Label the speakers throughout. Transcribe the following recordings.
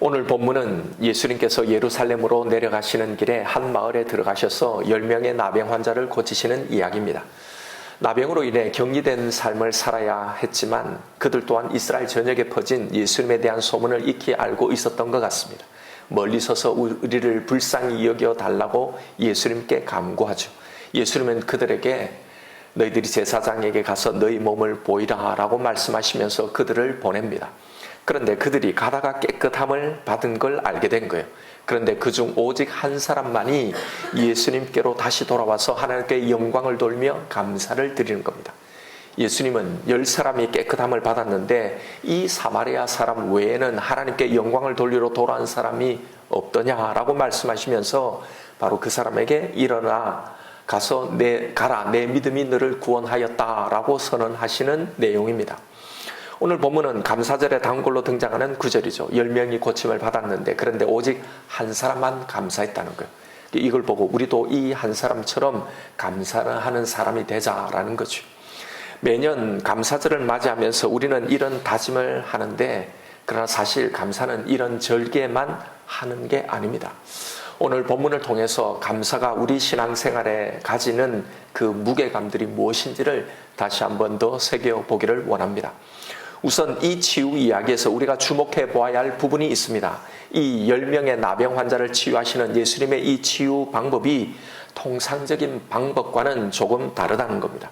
Speaker 1: 오늘 본문은 예수님께서 예루살렘으로 내려가시는 길에 한 마을에 들어가셔서 10명의 나병 환자를 고치시는 이야기입니다. 나병으로 인해 격리된 삶을 살아야 했지만 그들 또한 이스라엘 전역에 퍼진 예수님에 대한 소문을 익히 알고 있었던 것 같습니다. 멀리 서서 우리를 불쌍히 여겨달라고 예수님께 간구하죠. 예수님은 그들에게 너희들이 제사장에게 가서 너희 몸을 보이라 라고 말씀하시면서 그들을 보냅니다. 그런데 그들이 가다가 깨끗함을 받은 걸 알게 된 거예요. 그런데 그중 오직 한 사람만이 예수님께로 다시 돌아와서 하나님께 영광을 돌며 감사를 드리는 겁니다. 예수님은 10사람이 깨끗함을 받았는데 이 사마리아 사람 외에는 하나님께 영광을 돌리러 돌아온 사람이 없더냐라고 말씀하시면서 바로 그 사람에게 일어나 가서 가라 내 믿음이 너를 구원하였다라고 선언하시는 내용입니다. 오늘 본문은 감사절의 단골로 등장하는 구절이죠. 10명이 고침을 받았는데 그런데 오직 한 사람만 감사했다는 거예요. 이걸 보고 우리도 이 한 사람처럼 감사하는 사람이 되자라는 거죠. 매년 감사절을 맞이하면서 우리는 이런 다짐을 하는데 그러나 사실 감사는 이런 절기에만 하는 게 아닙니다. 오늘 본문을 통해서 감사가 우리 신앙생활에 가지는 그 무게감들이 무엇인지를 다시 한 번 더 새겨보기를 원합니다. 우선 이 치유 이야기에서 우리가 주목해 보아야 할 부분이 있습니다. 이 10명의 나병 환자를 치유하시는 예수님의 이 치유 방법이 통상적인 방법과는 조금 다르다는 겁니다.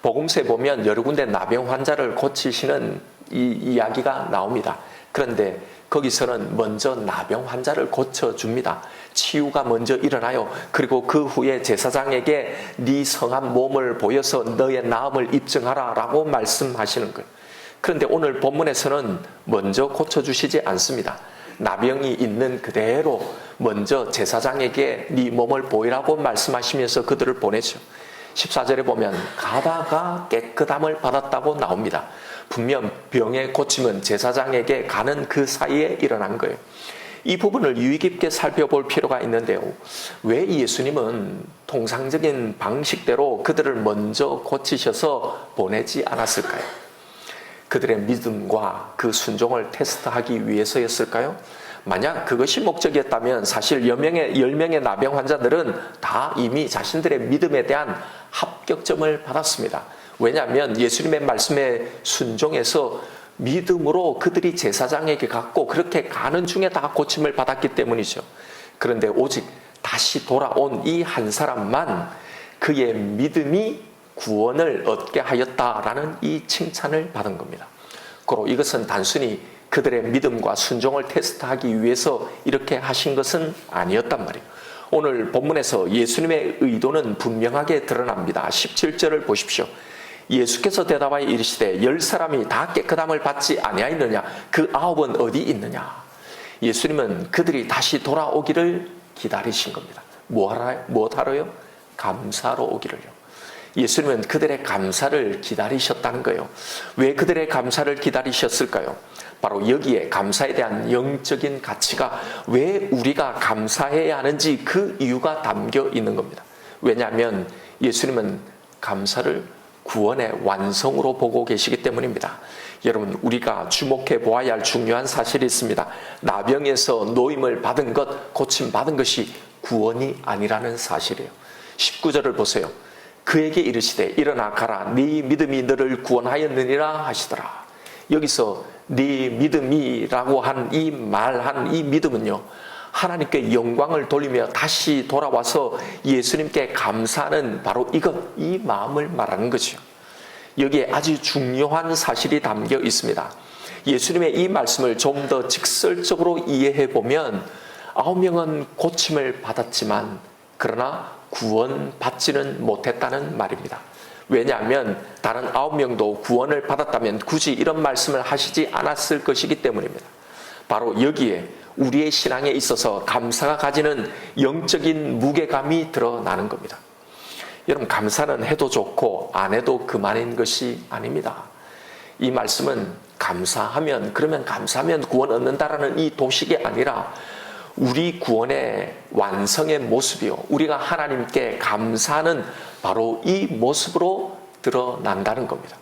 Speaker 1: 복음서에 보면 여러 군데 나병 환자를 고치시는 이 이야기가 나옵니다. 그런데 거기서는 먼저 나병 환자를 고쳐줍니다. 치유가 먼저 일어나요. 그리고 그 후에 제사장에게 네 성한 몸을 보여서 너의 나음을 입증하라 라고 말씀하시는 거예요. 그런데 오늘 본문에서는 먼저 고쳐주시지 않습니다. 나병이 있는 그대로 먼저 제사장에게 네 몸을 보이라고 말씀하시면서 그들을 보내죠. 14절에 보면 가다가 깨끗함을 받았다고 나옵니다. 분명 병의 고침은 제사장에게 가는 그 사이에 일어난 거예요. 이 부분을 유의 깊게 살펴볼 필요가 있는데요. 왜 예수님은 통상적인 방식대로 그들을 먼저 고치셔서 보내지 않았을까요? 그들의 믿음과 그 순종을 테스트하기 위해서였을까요? 만약 그것이 목적이었다면 사실 10명의 나병 환자들은 다 이미 자신들의 믿음에 대한 합격점을 받았습니다. 왜냐하면 예수님의 말씀에 순종해서 믿음으로 그들이 제사장에게 갔고 그렇게 가는 중에 다 고침을 받았기 때문이죠. 그런데 오직 다시 돌아온 이 한 사람만 그의 믿음이 구원을 얻게 하였다라는 이 칭찬을 받은 겁니다. 그리고 이것은 단순히 그들의 믿음과 순종을 테스트하기 위해서 이렇게 하신 것은 아니었단 말이에요. 오늘 본문에서 예수님의 의도는 분명하게 드러납니다. 17절을 보십시오. 예수께서 대답하여 이르시되 10사람이 다 깨끗함을 받지 아니하였느냐? 그 9은 어디 있느냐? 예수님은 그들이 다시 돌아오기를 기다리신 겁니다. 무엇하러요? 감사로 오기를요. 예수님은 그들의 감사를 기다리셨다는 거예요. 왜 그들의 감사를 기다리셨을까요? 바로 여기에 감사에 대한 영적인 가치가 왜 우리가 감사해야 하는지 그 이유가 담겨 있는 겁니다. 왜냐하면 예수님은 감사를 구원의 완성으로 보고 계시기 때문입니다. 여러분, 우리가 주목해 보아야 할 중요한 사실이 있습니다. 나병에서 노임을 받은 것, 고침받은 것이 구원이 아니라는 사실이에요. 19절을 보세요. 그에게 이르시되 일어나 가라 네 믿음이 너를 구원하였느니라 하시더라. 여기서 네 믿음이라고 한 이 믿음은요, 하나님께 영광을 돌리며 다시 돌아와서 예수님께 감사하는 바로 이 마음을 말하는 거죠. 여기에 아주 중요한 사실이 담겨 있습니다. 예수님의 이 말씀을 좀 더 직설적으로 이해해 보면 9명은 고침을 받았지만 그러나 구원받지는 못했다는 말입니다. 왜냐하면 다른 9명도 구원을 받았다면 굳이 이런 말씀을 하시지 않았을 것이기 때문입니다. 바로 여기에 우리의 신앙에 있어서 감사가 가지는 영적인 무게감이 드러나는 겁니다. 여러분, 감사는 해도 좋고 안 해도 그만인 것이 아닙니다. 이 말씀은 감사하면 구원 얻는다라는 이 도식이 아니라 우리 구원의 완성의 모습이요, 우리가 하나님께 감사하는 바로 이 모습으로 드러난다는 겁니다.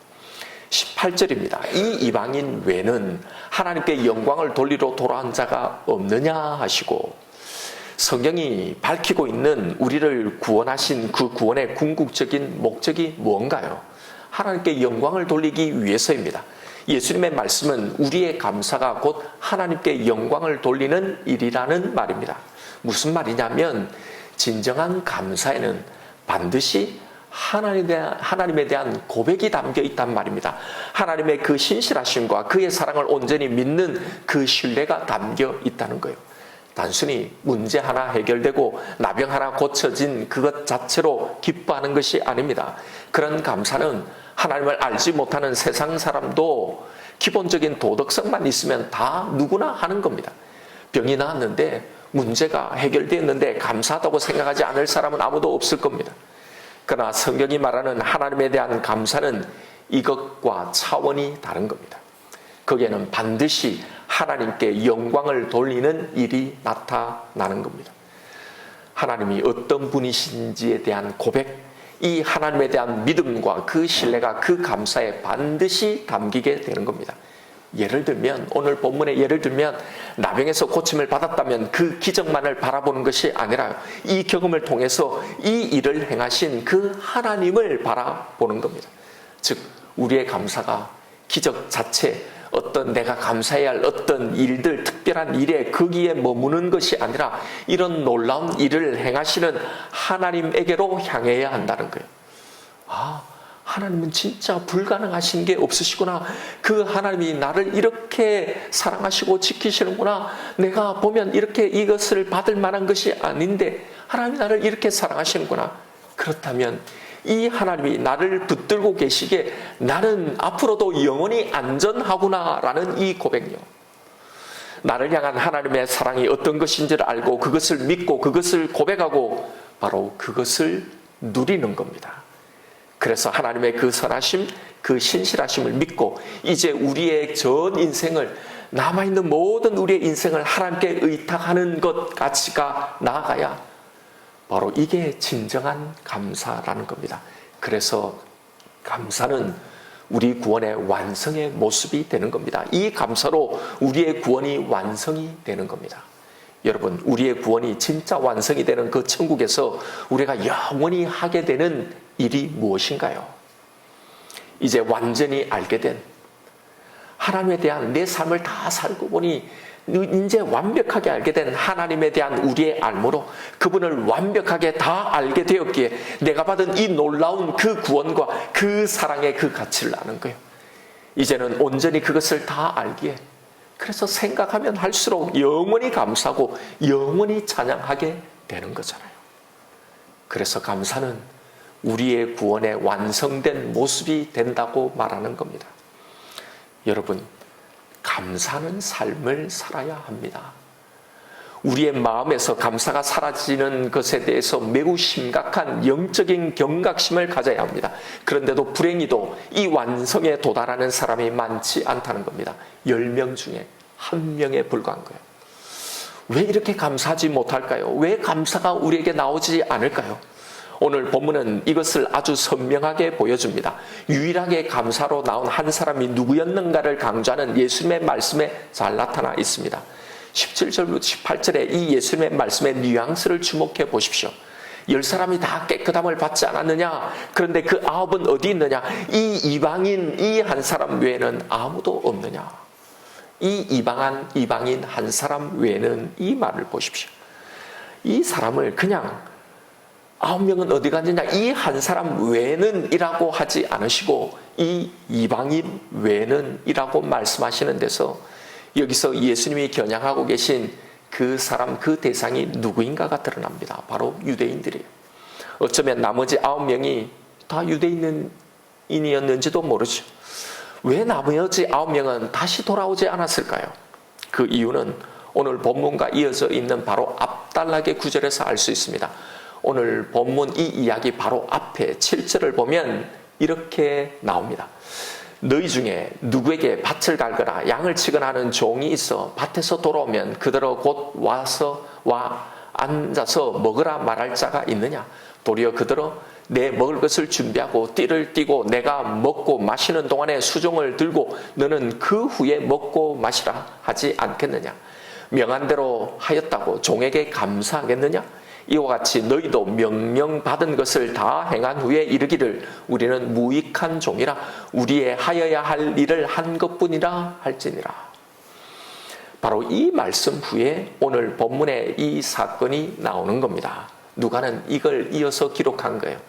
Speaker 1: 18절입니다. 이 이방인 외에는 하나님께 영광을 돌리러 돌아온 자가 없느냐 하시고, 성경이 밝히고 있는 우리를 구원하신 그 구원의 궁극적인 목적이 무언가요? 하나님께 영광을 돌리기 위해서입니다. 예수님의 말씀은 우리의 감사가 곧 하나님께 영광을 돌리는 일이라는 말입니다. 무슨 말이냐면, 진정한 감사에는 반드시 하나님에 대한 고백이 담겨 있단 말입니다. 하나님의 그 신실하심과 그의 사랑을 온전히 믿는 그 신뢰가 담겨 있다는 거예요. 단순히 문제 하나 해결되고 나병 하나 고쳐진 그것 자체로 기뻐하는 것이 아닙니다. 그런 감사는 하나님을 알지 못하는 세상 사람도 기본적인 도덕성만 있으면 다 누구나 하는 겁니다. 병이 나았는데 문제가 해결되었는데 감사하다고 생각하지 않을 사람은 아무도 없을 겁니다. 그러나 성경이 말하는 하나님에 대한 감사는 이것과 차원이 다른 겁니다. 거기에는 반드시 하나님께 영광을 돌리는 일이 나타나는 겁니다. 하나님이 어떤 분이신지에 대한 고백, 이 하나님에 대한 믿음과 그 신뢰가 그 감사에 반드시 담기게 되는 겁니다. 예를 들면, 오늘 본문에 예를 들면 나병에서 고침을 받았다면 그 기적만을 바라보는 것이 아니라 이 경험을 통해서 이 일을 행하신 그 하나님을 바라보는 겁니다. 즉, 우리의 감사가 기적 자체, 어떤 내가 감사해야 할 어떤 일들, 특별한 일에 거기에 머무는 것이 아니라 이런 놀라운 일을 행하시는 하나님에게로 향해야 한다는 거예요. 아, 하나님은 진짜 불가능하신 게 없으시구나. 그 하나님이 나를 이렇게 사랑하시고 지키시는구나. 내가 보면 이렇게 이것을 받을 만한 것이 아닌데 하나님이 나를 이렇게 사랑하시는구나. 그렇다면 이 하나님이 나를 붙들고 계시기에 나는 앞으로도 영원히 안전하구나라는 이 고백요. 나를 향한 하나님의 사랑이 어떤 것인지를 알고 그것을 믿고 그것을 고백하고 바로 그것을 누리는 겁니다. 그래서 하나님의 그 선하심, 그 신실하심을 믿고 이제 우리의 전 인생을, 남아있는 모든 우리의 인생을 하나님께 의탁하는 것 가치가 나아가야 바로 이게 진정한 감사라는 겁니다. 그래서 감사는 우리 구원의 완성의 모습이 되는 겁니다. 이 감사로 우리의 구원이 완성이 되는 겁니다. 여러분, 우리의 구원이 진짜 완성이 되는 그 천국에서 우리가 영원히 하게 되는 일이 무엇인가요? 이제 완전히 알게 된, 하나님에 대한 내 삶을 다 살고 보니 이제 완벽하게 알게 된 하나님에 대한 우리의 알므로 그분을 완벽하게 다 알게 되었기에 내가 받은 이 놀라운 그 구원과 그 사랑의 그 가치를 아는 거예요. 이제는 온전히 그것을 다 알기에, 그래서 생각하면 할수록 영원히 감사하고 영원히 찬양하게 되는 거잖아요. 그래서 감사는 우리의 구원의 완성된 모습이 된다고 말하는 겁니다. 여러분, 감사하는 삶을 살아야 합니다. 우리의 마음에서 감사가 사라지는 것에 대해서 매우 심각한 영적인 경각심을 가져야 합니다. 그런데도 불행히도 이 완성에 도달하는 사람이 많지 않다는 겁니다. 10명 중에 1명에 불과한 거예요. 왜 이렇게 감사하지 못할까요? 왜 감사가 우리에게 나오지 않을까요? 오늘 본문은 이것을 아주 선명하게 보여줍니다. 유일하게 감사로 나온 한 사람이 누구였는가를 강조하는 예수님의 말씀에 잘 나타나 있습니다. 17절부터 18절에 이 예수님의 말씀의 뉘앙스를 주목해 보십시오. 10사람이 다 깨끗함을 받지 않았느냐? 그런데 그 9은 어디 있느냐? 이 이방인 이 한 사람 외에는 아무도 없느냐? 이 이방인 한 사람 외에는, 이 말을 보십시오. 이 사람을 그냥 9명은 어디 갔느냐, 이 한 사람 외에는 이라고 하지 않으시고 이 이방인 외에는 이라고 말씀하시는 데서 여기서 예수님이 겨냥하고 계신 그 사람, 그 대상이 누구인가가 드러납니다. 바로 유대인들이에요. 어쩌면 나머지 9명이 다 유대인이었는지도 모르죠. 왜 나머지 9명은 다시 돌아오지 않았을까요? 그 이유는 오늘 본문과 이어져 있는 바로 앞단락의 구절에서 알 수 있습니다. 오늘 본문 이 이야기 바로 앞에 7절을 보면 이렇게 나옵니다. 너희 중에 누구에게 밭을 갈거나 양을 치거나 하는 종이 있어 밭에서 돌아오면 그대로 곧 와서 앉아서 먹으라 말할 자가 있느냐? 도리어 그대로 내 먹을 것을 준비하고 띠를 띠고 내가 먹고 마시는 동안에 수종을 들고 너는 그 후에 먹고 마시라 하지 않겠느냐? 명한대로 하였다고 종에게 감사하겠느냐? 이와 같이 너희도 명령받은 것을 다 행한 후에 이르기를 우리는 무익한 종이라 우리의 하여야 할 일을 한 것뿐이라 할지니라. 바로 이 말씀 후에 오늘 본문에 이 사건이 나오는 겁니다. 누가는 이걸 이어서 기록한 거예요.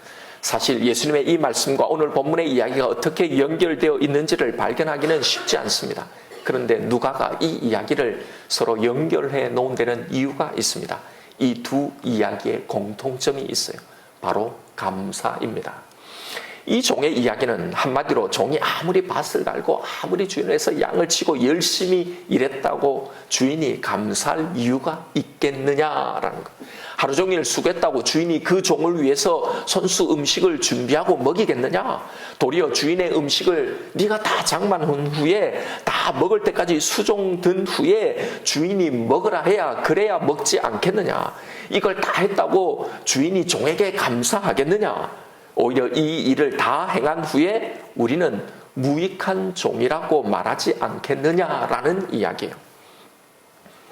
Speaker 1: 사실 예수님의 이 말씀과 오늘 본문의 이야기가 어떻게 연결되어 있는지를 발견하기는 쉽지 않습니다. 그런데 누가가 이 이야기를 서로 연결해 놓은 데는 이유가 있습니다. 이 두 이야기의 공통점이 있어요. 바로 감사입니다. 이 종의 이야기는 한마디로 종이 아무리 밭을 갈고 아무리 주인에서 양을 치고 열심히 일했다고 주인이 감사할 이유가 있겠느냐라는 것. 하루 종일 수고했다고 주인이 그 종을 위해서 손수 음식을 준비하고 먹이겠느냐? 도리어 주인의 음식을 네가 다 장만한 후에 다 먹을 때까지 수종 든 후에 주인이 먹으라 해야 그래야 먹지 않겠느냐? 이걸 다 했다고 주인이 종에게 감사하겠느냐? 오히려 이 일을 다 행한 후에 우리는 무익한 종이라고 말하지 않겠느냐라는 이야기예요.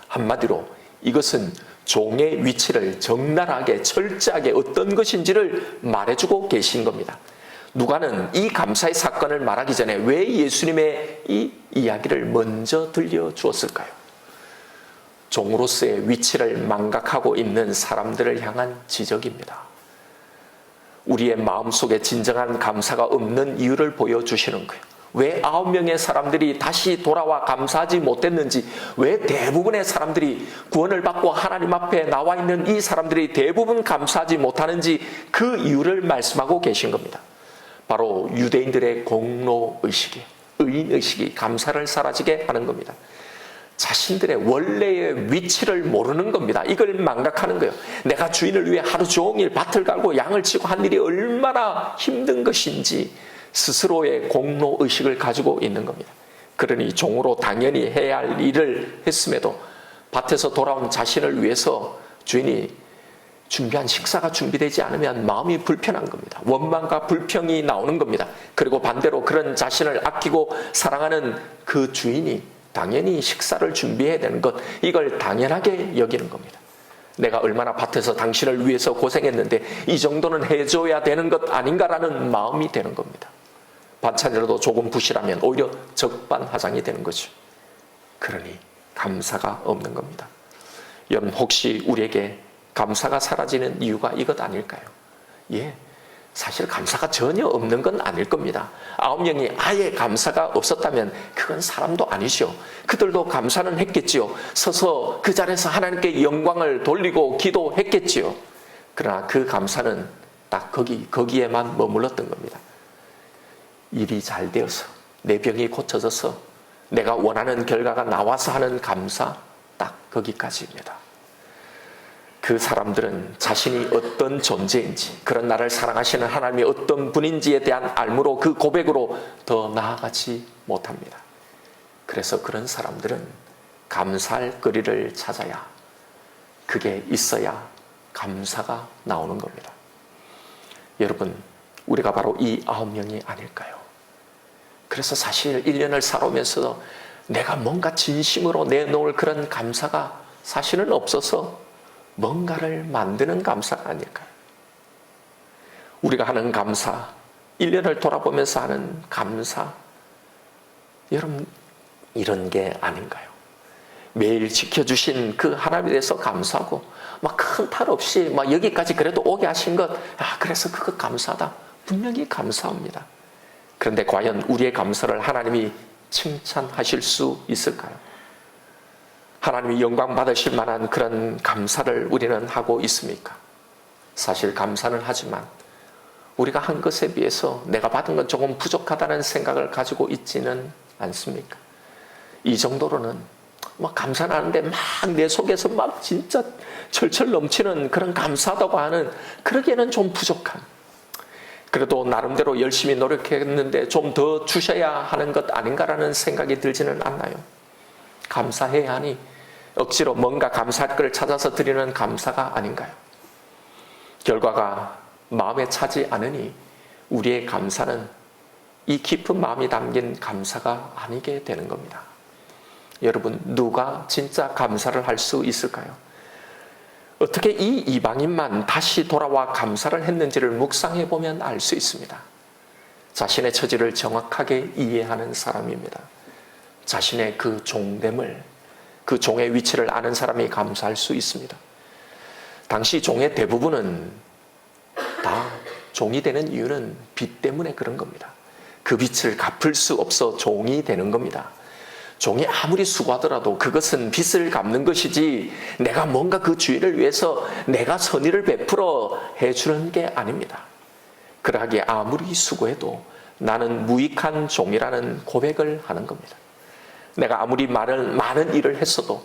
Speaker 1: 한마디로 이것은 종의 위치를 적나라하게 철저하게 어떤 것인지를 말해주고 계신 겁니다. 누가는 이 감사의 사건을 말하기 전에 왜 예수님의 이 이야기를 먼저 들려주었을까요? 종으로서의 위치를 망각하고 있는 사람들을 향한 지적입니다. 우리의 마음속에 진정한 감사가 없는 이유를 보여주시는 거예요. 왜 9명의 사람들이 다시 돌아와 감사하지 못했는지, 왜 대부분의 사람들이 구원을 받고 하나님 앞에 나와 있는 이 사람들이 대부분 감사하지 못하는지 그 이유를 말씀하고 계신 겁니다. 바로 유대인들의 공로의식이, 의인의식이 감사를 사라지게 하는 겁니다. 자신들의 원래의 위치를 모르는 겁니다. 이걸 망각하는 거예요. 내가 주인을 위해 하루 종일 밭을 갈고 양을 치고 한 일이 얼마나 힘든 것인지 스스로의 공로의식을 가지고 있는 겁니다. 그러니 종으로 당연히 해야 할 일을 했음에도 밭에서 돌아온 자신을 위해서 주인이 준비한 식사가 준비되지 않으면 마음이 불편한 겁니다. 원망과 불평이 나오는 겁니다. 그리고 반대로 그런 자신을 아끼고 사랑하는 그 주인이 당연히 식사를 준비해야 되는 것, 이걸 당연하게 여기는 겁니다. 내가 얼마나 밭에서 당신을 위해서 고생했는데 이 정도는 해줘야 되는 것 아닌가라는 마음이 되는 겁니다. 반찬이라도 조금 부실하면 오히려 적반하장이 되는 거죠. 그러니 감사가 없는 겁니다. 여러분, 혹시 우리에게 감사가 사라지는 이유가 이것 아닐까요? 예, 사실 감사가 전혀 없는 건 아닐 겁니다. 9명이 아예 감사가 없었다면 그건 사람도 아니죠. 그들도 감사는 했겠지요. 서서 그 자리에서 하나님께 영광을 돌리고 기도했겠지요. 그러나 그 감사는 딱 거기에만 머물렀던 겁니다. 일이 잘 되어서, 내 병이 고쳐져서, 내가 원하는 결과가 나와서 하는 감사, 딱 거기까지입니다. 그 사람들은 자신이 어떤 존재인지, 그런 나를 사랑하시는 하나님이 어떤 분인지에 대한 알므로 그 고백으로 더 나아가지 못합니다. 그래서 그런 사람들은 감사할 거리를 찾아야, 그게 있어야 감사가 나오는 겁니다. 여러분, 우리가 바로 이 9명이 아닐까요? 그래서 사실 1년을 살아오면서 내가 뭔가 진심으로 내놓을 그런 감사가 사실은 없어서 뭔가를 만드는 감사가 아닐까요? 우리가 하는 감사, 1년을 돌아보면서 하는 감사, 여러분, 이런 게 아닌가요? 매일 지켜주신 그 하나님에 대해서 감사하고 막 큰 탈 없이 막 여기까지 그래도 오게 하신 것, 그래서 그거 감사하다. 분명히 감사합니다. 그런데 과연 우리의 감사를 하나님이 칭찬하실 수 있을까요? 하나님이 영광 받으실 만한 그런 감사를 우리는 하고 있습니까? 사실 감사는 하지만 우리가 한 것에 비해서 내가 받은 건 조금 부족하다는 생각을 가지고 있지는 않습니까? 이 정도로는 막 감사는 하는데 막 내 속에서 막 진짜 철철 넘치는 그런 감사하다고 하는, 그러기에는 좀 부족한, 그래도 나름대로 열심히 노력했는데 좀 더 주셔야 하는 것 아닌가라는 생각이 들지는 않나요? 감사해야 하니 억지로 뭔가 감사할 걸 찾아서 드리는 감사가 아닌가요? 결과가 마음에 차지 않으니 우리의 감사는 이 깊은 마음이 담긴 감사가 아니게 되는 겁니다. 여러분, 누가 진짜 감사를 할 수 있을까요? 어떻게 이 이방인만 다시 돌아와 감사를 했는지를 묵상해 보면 알 수 있습니다. 자신의 처지를 정확하게 이해하는 사람입니다. 자신의 그 종됨을, 그 종의 위치를 아는 사람이 감사할 수 있습니다. 당시 종의 대부분은 다 종이 되는 이유는 빚 때문에 그런 겁니다. 그 빚을 갚을 수 없어 종이 되는 겁니다. 종이 아무리 수고하더라도 그것은 빚을 갚는 것이지 내가 뭔가 그 주인을 위해서 내가 선의를 베풀어 해주는 게 아닙니다. 그러하기에 아무리 수고해도 나는 무익한 종이라는 고백을 하는 겁니다. 내가 아무리 많은 일을 했어도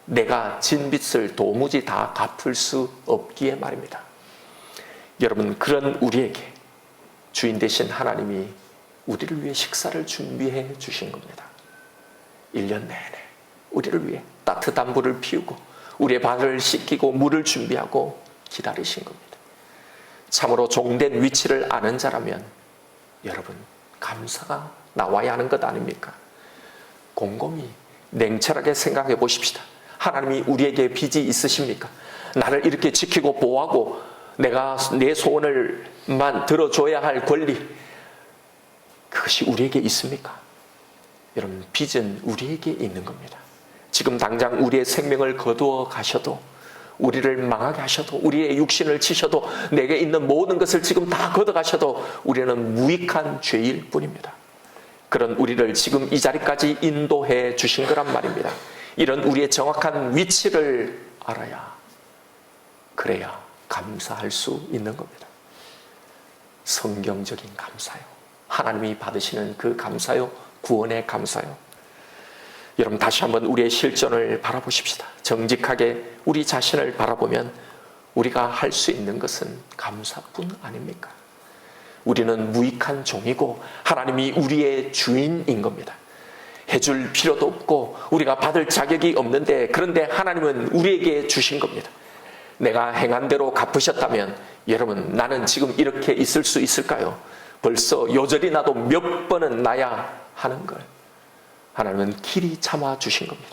Speaker 1: 내가 진 빚을 도무지 다 갚을 수 없기에 말입니다. 여러분, 그런 우리에게 주인 되신 하나님이 우리를 위해 식사를 준비해 주신 겁니다. 1년 내내 우리를 위해 따뜻한 불을 피우고 우리의 발을 씻기고 물을 준비하고 기다리신 겁니다. 참으로 종된 위치를 아는 자라면 여러분, 감사가 나와야 하는 것 아닙니까? 곰곰이 냉철하게 생각해 보십시다. 하나님이 우리에게 빚이 있으십니까? 나를 이렇게 지키고 보호하고 내가 내 소원을만 들어줘야 할 권리, 그것이 우리에게 있습니까? 여러분, 빚은 우리에게 있는 겁니다. 지금 당장 우리의 생명을 거두어 가셔도, 우리를 망하게 하셔도, 우리의 육신을 치셔도, 내게 있는 모든 것을 지금 다 걷어가셔도 우리는 무익한 죄일 뿐입니다. 그런 우리를 지금 이 자리까지 인도해 주신 거란 말입니다. 이런 우리의 정확한 위치를 알아야, 그래야 감사할 수 있는 겁니다. 성경적인 감사요. 하나님이 받으시는 그 감사요. 구원의 감사요. 여러분, 다시 한번 우리의 실존을 바라보십시다. 정직하게 우리 자신을 바라보면 우리가 할 수 있는 것은 감사뿐 아닙니까? 우리는 무익한 종이고 하나님이 우리의 주인인 겁니다. 해줄 필요도 없고 우리가 받을 자격이 없는데, 그런데 하나님은 우리에게 주신 겁니다. 내가 행한 대로 갚으셨다면 여러분, 나는 지금 이렇게 있을 수 있을까요? 벌써 요절이 나도 몇 번은 나야 하는 걸 하나님은 길이 참아 주신 겁니다.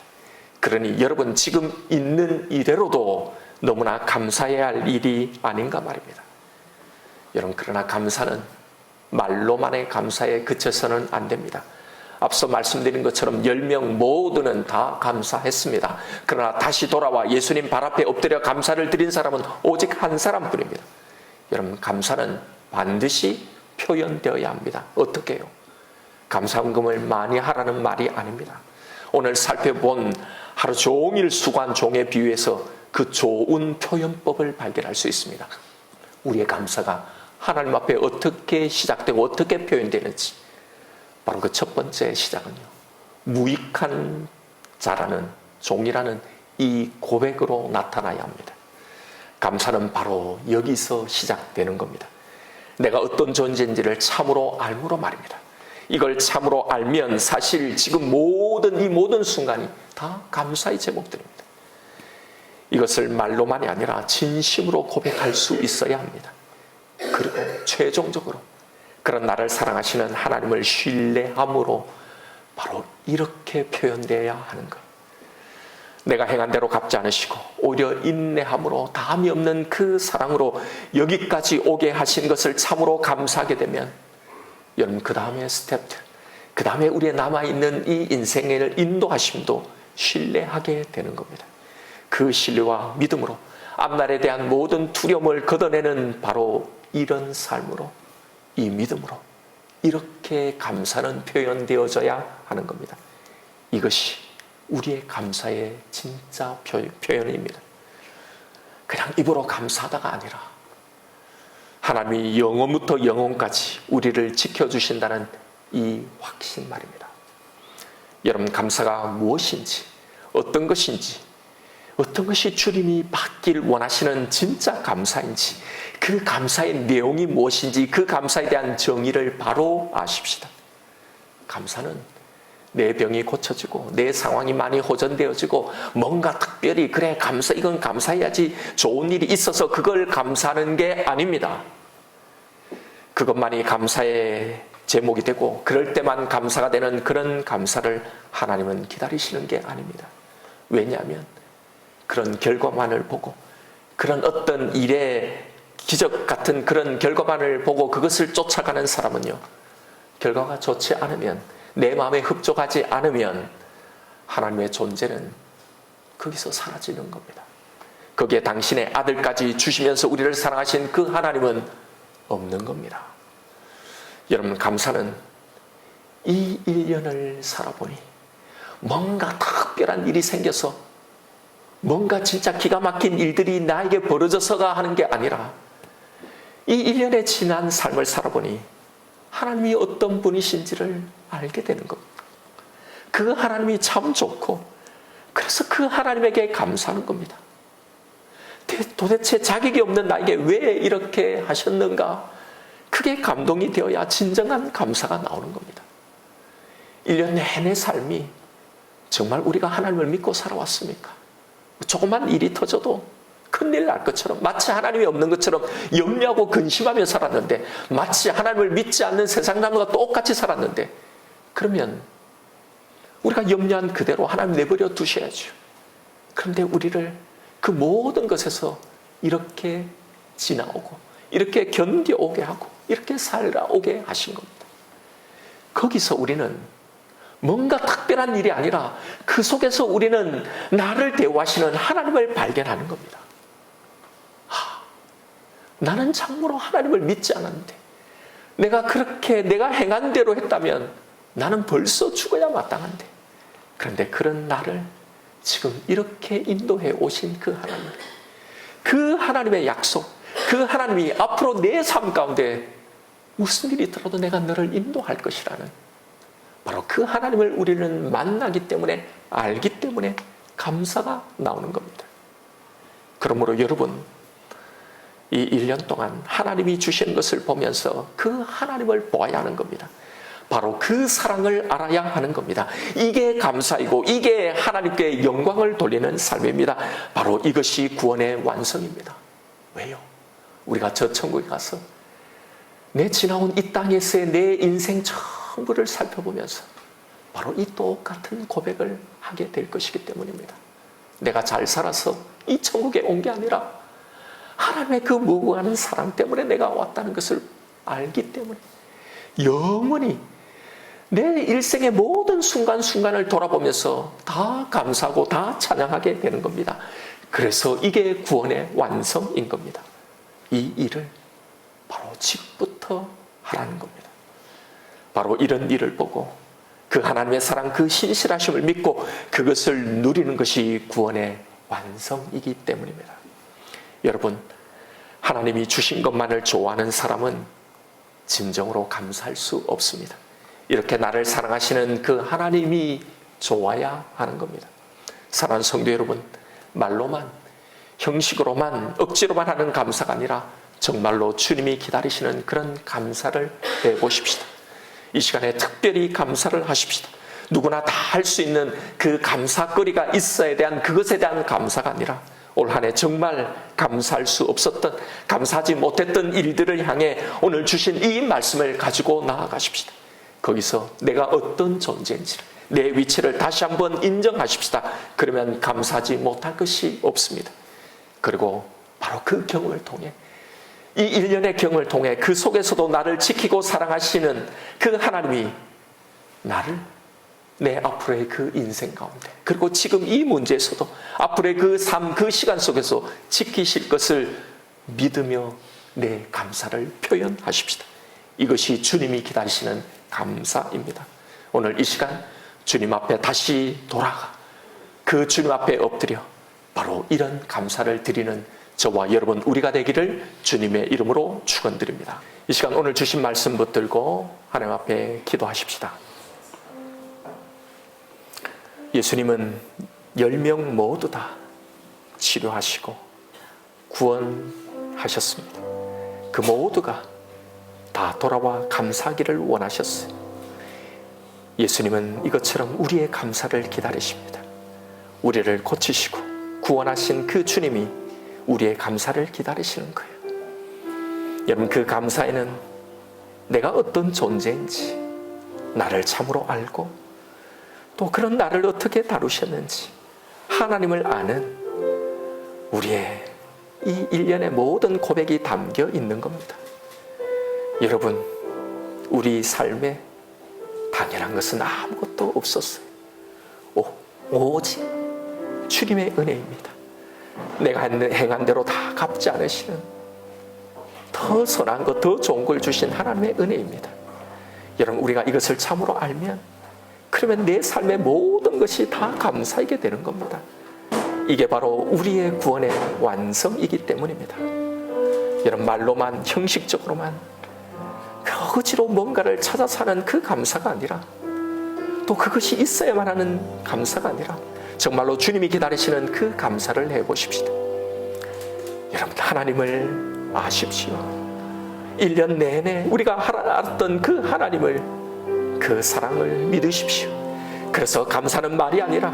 Speaker 1: 그러니 여러분, 지금 있는 이대로도 너무나 감사해야 할 일이 아닌가 말입니다. 여러분, 그러나 감사는 말로만의 감사에 그쳐서는 안 됩니다. 앞서 말씀드린 것처럼 10명 모두는 다 감사했습니다. 그러나 다시 돌아와 예수님 발 앞에 엎드려 감사를 드린 사람은 오직 한 사람뿐입니다. 여러분, 감사는 반드시 표현되어야 합니다. 어떻게 해요? 감사헌금을 많이 하라는 말이 아닙니다. 오늘 살펴본 하루 종일 수고한 종의 비유에서 그 좋은 표현법을 발견할 수 있습니다. 우리의 감사가 하나님 앞에 어떻게 시작되고 어떻게 표현되는지, 바로 그 첫 번째 시작은요, 무익한 자라는, 종이라는 이 고백으로 나타나야 합니다. 감사는 바로 여기서 시작되는 겁니다. 내가 어떤 존재인지를 참으로 알므로 말입니다. 이걸 참으로 알면 사실 지금 이 모든 순간이 다 감사의 제목들입니다. 이것을 말로만이 아니라 진심으로 고백할 수 있어야 합니다. 그리고 최종적으로 그런 나를 사랑하시는 하나님을 신뢰함으로 바로 이렇게 표현되어야 하는 것. 내가 행한 대로 갚지 않으시고 오히려 인내함으로 다함이 없는 그 사랑으로 여기까지 오게 하신 것을 참으로 감사하게 되면 여러분, 그 다음의 스텝들, 그 다음에 우리의 남아있는 이 인생을 인도하심도 신뢰하게 되는 겁니다. 그 신뢰와 믿음으로 앞날에 대한 모든 두려움을 걷어내는 바로 이런 삶으로, 이 믿음으로 이렇게 감사는 표현되어져야 하는 겁니다. 이것이 우리의 감사의 진짜 표현입니다. 그냥 입으로 감사하다가 아니라 하나님이 영원부터 영원까지 우리를 지켜주신다는 이 확신 말입니다. 여러분, 감사가 무엇인지, 어떤 것인지, 어떤 것이 주님이 받길 원하시는 진짜 감사인지, 그 감사의 내용이 무엇인지, 그 감사에 대한 정의를 바로 아십시다. 감사는 내 병이 고쳐지고 내 상황이 많이 호전되어지고 뭔가 특별히 그래 이건 감사해야지 좋은 일이 있어서 그걸 감사하는 게 아닙니다. 그것만이 감사의 제목이 되고 그럴 때만 감사가 되는 그런 감사를 하나님은 기다리시는 게 아닙니다. 왜냐하면 그런 결과만을 보고 그런 어떤 일의 기적 같은 그런 결과만을 보고 그것을 쫓아가는 사람은요, 결과가 좋지 않으면, 내 마음에 흡족하지 않으면 하나님의 존재는 거기서 사라지는 겁니다. 거기에 당신의 아들까지 주시면서 우리를 사랑하신 그 하나님은 없는 겁니다. 여러분, 감사는 이 1년을 살아보니 뭔가 특별한 일이 생겨서 뭔가 진짜 기가 막힌 일들이 나에게 벌어져서가 하는 게 아니라 이 1년의 지난 삶을 살아보니 하나님이 어떤 분이신지를 알게 되는 겁니다. 그 하나님이 참 좋고 그래서 그 하나님에게 감사하는 겁니다. 도대체 자격이 없는 나에게 왜 이렇게 하셨는가? 그게 감동이 되어야 진정한 감사가 나오는 겁니다. 1년 내내 삶이 정말 우리가 하나님을 믿고 살아왔습니까? 조그만 일이 터져도 큰일 날 것처럼, 마치 하나님이 없는 것처럼 염려하고 근심하며 살았는데, 마치 하나님을 믿지 않는 세상 사람과 똑같이 살았는데, 그러면 우리가 염려한 그대로 하나님 내버려 두셔야죠. 그런데 우리를 그 모든 것에서 이렇게 지나오고 이렇게 견뎌오게 하고 이렇게 살아오게 하신 겁니다. 거기서 우리는 뭔가 특별한 일이 아니라 그 속에서 우리는 나를 대우하시는 하나님을 발견하는 겁니다. 나는 참으로 하나님을 믿지 않았는데 내가 그렇게 내가 행한 대로 했다면 나는 벌써 죽어야 마땅한데, 그런데 그런 나를 지금 이렇게 인도해 오신 그 하나님, 그 하나님의 약속, 그 하나님이 앞으로 내 삶 가운데 무슨 일이 있더라도 내가 너를 인도할 것이라는, 바로 그 하나님을 우리는 만나기 때문에, 알기 때문에 감사가 나오는 겁니다. 그러므로 여러분, 이 1년 동안 하나님이 주신 것을 보면서 그 하나님을 보아야 하는 겁니다. 바로 그 사랑을 알아야 하는 겁니다. 이게 감사이고 이게 하나님께 영광을 돌리는 삶입니다. 바로 이것이 구원의 완성입니다. 왜요? 우리가 저 천국에 가서 내 지나온 이 땅에서의 내 인생 전부를 살펴보면서 바로 이 똑같은 고백을 하게 될 것이기 때문입니다. 내가 잘 살아서 이 천국에 온 게 아니라 하나님의 그 무고하는 사랑 때문에 내가 왔다는 것을 알기 때문에 영원히 내 일생의 모든 순간순간을 돌아보면서 다 감사하고 다 찬양하게 되는 겁니다. 그래서 이게 구원의 완성인 겁니다. 이 일을 바로 지금부터 하라는 겁니다. 바로 이런 일을 보고 그 하나님의 사랑, 그 신실하심을 믿고 그것을 누리는 것이 구원의 완성이기 때문입니다. 여러분, 하나님이 주신 것만을 좋아하는 사람은 진정으로 감사할 수 없습니다. 이렇게 나를 사랑하시는 그 하나님이 좋아야 하는 겁니다. 사랑하는 성도 여러분, 말로만, 형식으로만, 억지로만 하는 감사가 아니라 정말로 주님이 기다리시는 그런 감사를 해보십시다. 이 시간에 특별히 감사를 하십시다. 누구나 다 할 수 있는 그 감사거리가 있어야 대한 그것에 대한 감사가 아니라 올 한 해 정말 감사할 수 없었던, 감사하지 못했던 일들을 향해 오늘 주신 이 말씀을 가지고 나아가십시다. 거기서 내가 어떤 존재인지 내 위치를 다시 한번 인정하십시다. 그러면 감사하지 못할 것이 없습니다. 그리고 바로 그 경험을 통해, 이 1년의 경험을 통해 그 속에서도 나를 지키고 사랑하시는 그 하나님이 나를 내 앞으로의 그 인생 가운데, 그리고 지금 이 문제에서도 앞으로의 그 삶, 그 시간 속에서 지키실 것을 믿으며 내 감사를 표현하십시다. 이것이 주님이 기다리시는 감사입니다. 오늘 이 시간 주님 앞에 다시 돌아가 그 주님 앞에 엎드려 바로 이런 감사를 드리는 저와 여러분 우리가 되기를 주님의 이름으로 축원드립니다. 이 시간 오늘 주신 말씀 붙들고 하나님 앞에 기도하십시다. 예수님은 10명 모두 다 치료하시고 구원하셨습니다. 그 모두가 다 돌아와 감사하기를 원하셨어요. 예수님은 이것처럼 우리의 감사를 기다리십니다. 우리를 고치시고 구원하신 그 주님이 우리의 감사를 기다리시는 거예요. 여러분, 그 감사에는 내가 어떤 존재인지 나를 참으로 알고 또 그런 나를 어떻게 다루셨는지 하나님을 아는 우리의 이 일련의 모든 고백이 담겨 있는 겁니다. 여러분, 우리 삶에 당연한 것은 아무것도 없었어요. 오직 주님의 은혜입니다. 내가 행한 대로 다 갚지 않으시는 더 선한 것, 더 좋은 걸 주신 하나님의 은혜입니다. 여러분, 우리가 이것을 참으로 알면 그러면 내 삶의 모든 것이 다 감사이게 되는 겁니다. 이게 바로 우리의 구원의 완성이기 때문입니다. 여러분, 말로만 형식적으로만 거지로 뭔가를 찾아 사는 그 감사가 아니라 또 그것이 있어야만 하는 감사가 아니라 정말로 주님이 기다리시는 그 감사를 해보십시다. 여러분, 하나님을 아십시오. 1년 내내 우리가 알았던 그 하나님을, 그 사랑을 믿으십시오. 그래서 감사는 말이 아니라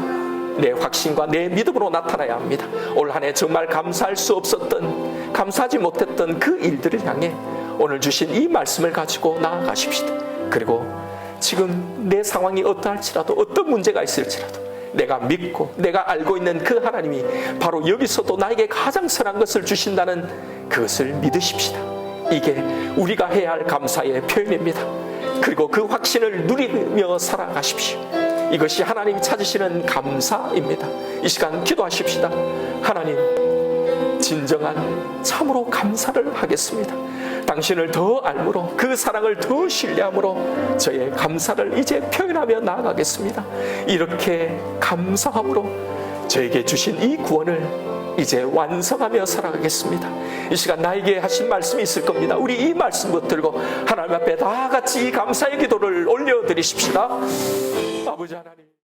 Speaker 1: 내 확신과 내 믿음으로 나타나야 합니다. 올 한 해 정말 감사할 수 없었던, 감사하지 못했던 그 일들을 향해 오늘 주신 이 말씀을 가지고 나아가십시다. 그리고 지금 내 상황이 어떠할지라도, 어떤 문제가 있을지라도 내가 믿고 내가 알고 있는 그 하나님이 바로 여기서도 나에게 가장 선한 것을 주신다는 그것을 믿으십시다. 이게 우리가 해야 할 감사의 표현입니다. 그리고 그 확신을 누리며 살아가십시오. 이것이 하나님이 찾으시는 감사입니다. 이 시간 기도하십시다. 하나님, 진정한 참으로 감사를 하겠습니다. 당신을 더 알므로, 그 사랑을 더 신뢰함으로 저의 감사를 이제 표현하며 나아가겠습니다. 이렇게 감사함으로 저에게 주신 이 구원을 이제 완성하며 살아가겠습니다. 이 시간 나에게 하신 말씀이 있을 겁니다. 우리 이 말씀 붙들고 하나님 앞에 다 같이 이 감사의 기도를 올려드리십시다. 아버지 하나님,